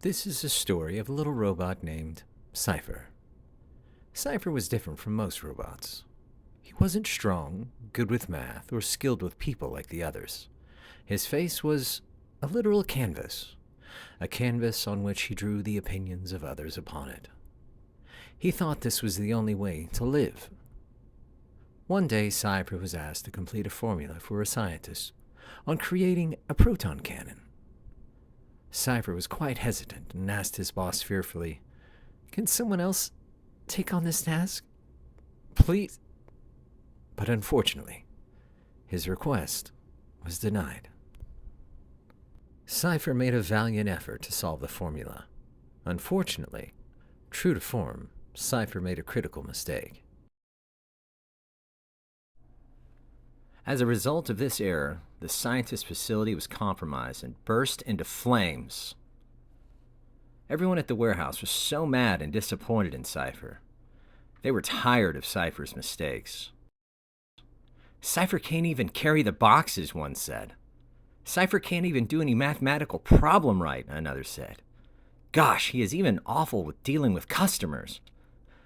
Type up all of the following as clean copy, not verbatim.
This is a story of a little robot named Cypher. Cypher was different from most robots. He wasn't strong, good with math, or skilled with people like the others. His face was a literal canvas, a canvas on which he drew the opinions of others upon it. He thought this was the only way to live. One day, Cypher was asked to complete a formula for a scientist on creating a proton cannon. Cypher was quite hesitant and asked his boss fearfully, "Can someone else take on this task? Please?" But unfortunately, his request was denied. Cypher made a valiant effort to solve the formula. Unfortunately, true to form, Cypher made a critical mistake. As a result of this error, the scientist's facility was compromised and burst into flames. Everyone at the warehouse was so mad and disappointed in Cypher. They were tired of Cypher's mistakes. "Cypher can't even carry the boxes," one said. "Cypher can't even do any mathematical problem right," another said. "Gosh, he is even awful with dealing with customers."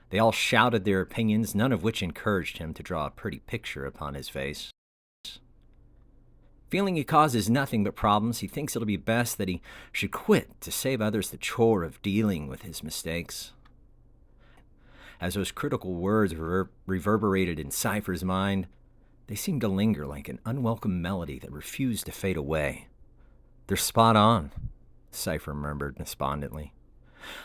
They all shouted their opinions, none of which encouraged him to draw a pretty picture upon his face. Feeling he causes nothing but problems, he thinks it'll be best that he should quit to save others the chore of dealing with his mistakes. As those critical words reverberated in Cypher's mind, they seemed to linger like an unwelcome melody that refused to fade away. "They're spot on," Cypher murmured despondently.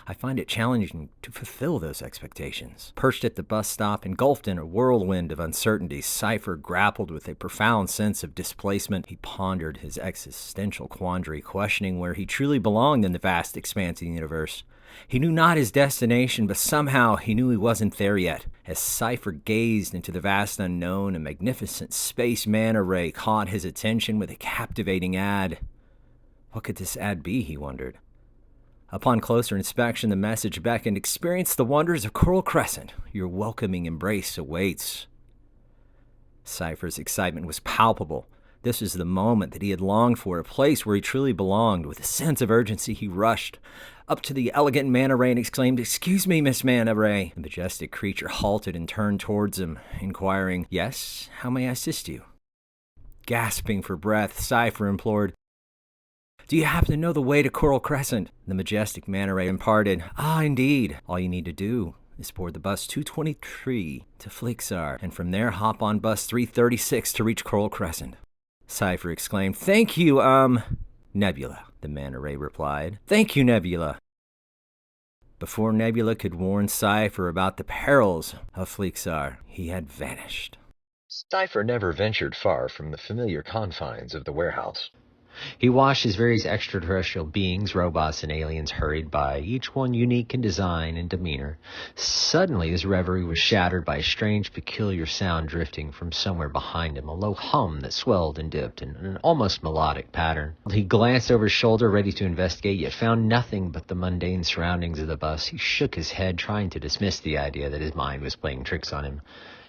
"I find it challenging to fulfill those expectations." Perched at the bus stop, engulfed in a whirlwind of uncertainty, Cypher grappled with a profound sense of displacement. He pondered his existential quandary, questioning where he truly belonged in the vast expanse of the universe. He knew not his destination, but somehow he knew he wasn't there yet. As Cypher gazed into the vast unknown, a magnificent space manta ray caught his attention with a captivating ad. What could this ad be, he wondered. Upon closer inspection, the message beckoned, "Experience the wonders of Coral Crescent. Your welcoming embrace awaits." Cypher's excitement was palpable. This was the moment that he had longed for, a place where he truly belonged. With a sense of urgency, he rushed up to the elegant manta ray and exclaimed, "Excuse me, Miss Manta Ray." The majestic creature halted and turned towards him, inquiring, "Yes, how may I assist you?" Gasping for breath, Cypher implored, "Do you happen to know the way to Coral Crescent?" The majestic manta ray imparted, "Ah, indeed. All you need to do is board the bus 223 to Flixar, and from there hop on bus 336 to reach Coral Crescent." Cypher exclaimed, "Thank you, Nebula," the manta ray replied. "Thank you, Nebula." Before Nebula could warn Cypher about the perils of Flixar, he had vanished. Cypher never ventured far from the familiar confines of the warehouse. He watched as various extraterrestrial beings, robots and aliens hurried by, each one unique in design and demeanor. Suddenly his reverie was shattered by a strange, peculiar sound drifting from somewhere behind him, a low hum that swelled and dipped in an almost melodic pattern. He glanced over his shoulder, ready to investigate, yet found nothing but the mundane surroundings of the bus. He shook his head, trying to dismiss the idea that his mind was playing tricks on him.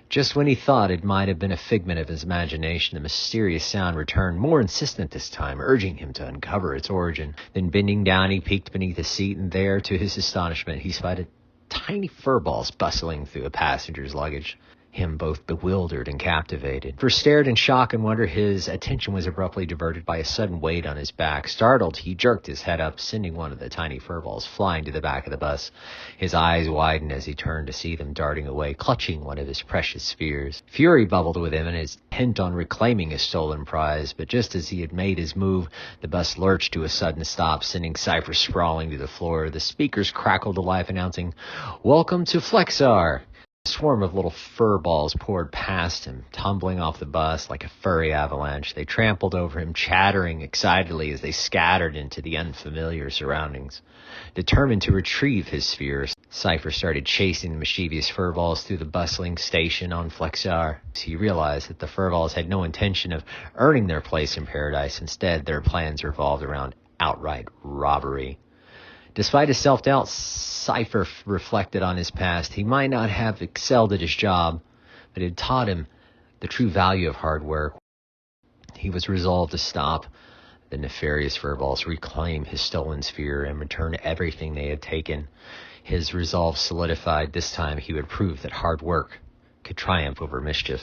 Just when he thought it might have been a figment of his imagination, the mysterious sound returned, more insistent this time, urging him to uncover its origin. Then bending down, he peeked beneath the seat, and there, to his astonishment, he spied tiny furballs bustling through a passenger's luggage. Him both bewildered and captivated. For stared in shock and wonder, his attention was abruptly diverted by a sudden weight on his back. Startled, he jerked his head up, sending one of the tiny furballs flying to the back of the bus. His eyes widened as he turned to see them darting away, clutching one of his precious spheres. Fury bubbled within him and his intent on reclaiming his stolen prize, but just as he had made his move, the bus lurched to a sudden stop, sending Cypher sprawling to the floor. The speakers crackled to life, announcing, "Welcome to Flexar." A swarm of little fur balls poured past him, tumbling off the bus like a furry avalanche. They trampled over him, chattering excitedly as they scattered into the unfamiliar surroundings. Determined to retrieve his sphere, Cypher started chasing the mischievous furballs through the bustling station on Flexar. He realized that the furballs had no intention of earning their place in paradise. Instead, their plans revolved around outright robbery. Despite his self-doubt, Cypher reflected on his past. He might not have excelled at his job, but it had taught him the true value of hard work. He was resolved to stop The nefarious furballs reclaim his stolen sphere and return everything they had taken. His resolve solidified. This time he would prove that hard work could triumph over mischief.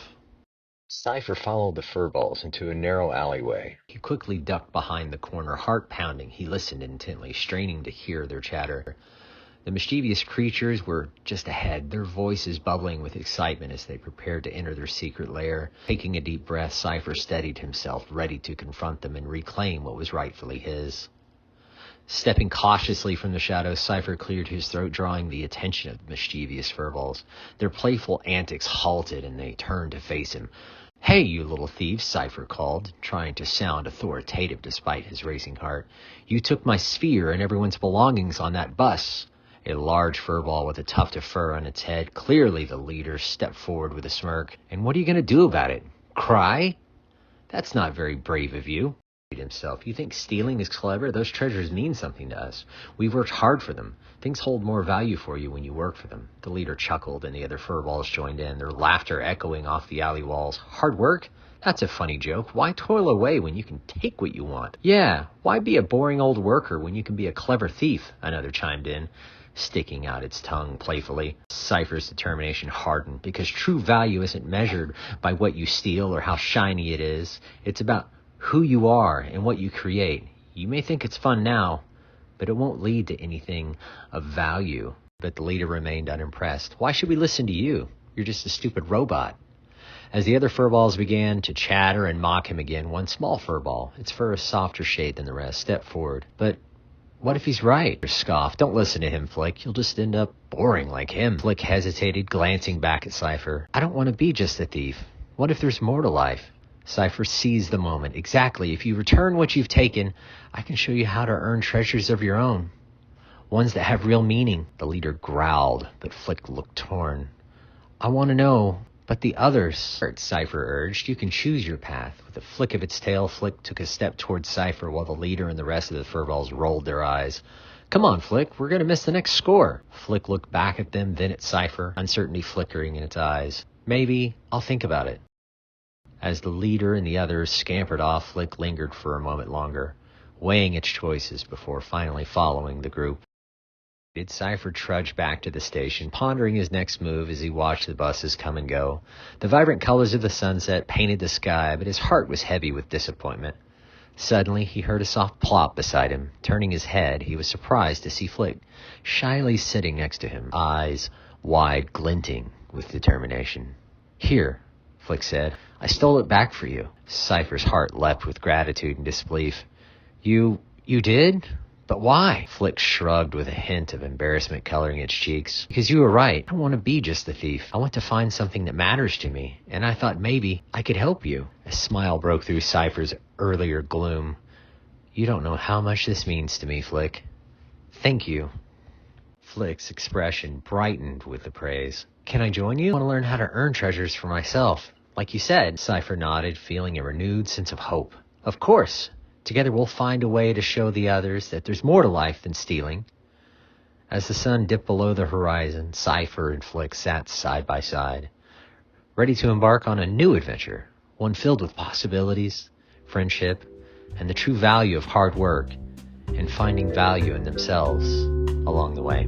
Cypher followed the furballs into a narrow alleyway. He quickly ducked behind the corner, heart pounding. He listened intently, straining to hear their chatter. The mischievous creatures were just ahead, their voices bubbling with excitement as they prepared to enter their secret lair. Taking a deep breath, Cypher steadied himself, ready to confront them and reclaim what was rightfully his. Stepping cautiously from the shadows, Cypher cleared his throat, drawing the attention of the mischievous furballs. Their playful antics halted, and they turned to face him. "Hey, you little thieves," Cypher called, trying to sound authoritative despite his racing heart. "You took my sphere and everyone's belongings on that bus." A large furball with a tuft of fur on its head, clearly the leader, stepped forward with a smirk. "And what are you going to do about it? Cry? That's not very brave of you." Himself. "You think stealing is clever? Those treasures mean something to us. We've worked hard for them. Things hold more value for you when you work for them." The leader chuckled, and the other furballs joined in, their laughter echoing off the alley walls. "Hard work? That's a funny joke. Why toil away when you can take what you want?" "Yeah, why be a boring old worker when you can be a clever thief?" another chimed in, sticking out its tongue playfully. Cypher's determination hardened, because true value isn't measured by what you steal or how shiny it is. It's about who you are and what you create. You may think it's fun now, but it won't lead to anything of value. But the leader remained unimpressed. "Why should we listen to you? You're just a stupid robot." As the other furballs began to chatter and mock him again, one small furball, its fur a softer shade than the rest, stepped forward. "But what if he's right?" scoffed. "Don't listen to him, Flick. You'll just end up boring like him." Flick hesitated, glancing back at Cypher. "I don't want to be just a thief. What if there's more to life?" Cypher seized the moment. "Exactly. If you return what you've taken, I can show you how to earn treasures of your own. Ones that have real meaning." The leader growled, but Flick looked torn. "I want to know, but the others," Cypher urged. "You can choose your path." With a flick of its tail, Flick took a step towards Cypher while the leader and the rest of the furballs rolled their eyes. "Come on, Flick. We're going to miss the next score." Flick looked back at them, then at Cypher, uncertainty flickering in its eyes. "Maybe I'll think about it." As the leader and the others scampered off, Flick lingered for a moment longer, weighing its choices before finally following the group. Cypher trudged back to the station, pondering his next move as he watched the buses come and go. The vibrant colors of the sunset painted the sky, but his heart was heavy with disappointment. Suddenly, he heard a soft plop beside him. Turning his head, he was surprised to see Flick shyly sitting next to him, eyes wide, glinting with determination. "Here," Flick said. "I stole it back for you." Cypher's heart leapt with gratitude and disbelief. You did? But why?" Flick shrugged with a hint of embarrassment coloring its cheeks. "Because you were right. I don't want to be just a thief. I want to find something that matters to me, and I thought maybe I could help you." A smile broke through Cypher's earlier gloom. "You don't know how much this means to me, Flick. Thank you." Flick's expression brightened with the praise. "Can I join you? I want to learn how to earn treasures for myself, like you said." Cypher nodded, feeling a renewed sense of hope. "Of course. Together we'll find a way to show the others that there's more to life than stealing." As the sun dipped below the horizon, Cypher and Flick sat side by side, ready to embark on a new adventure, one filled with possibilities, friendship, and the true value of hard work, and finding value in themselves along the way.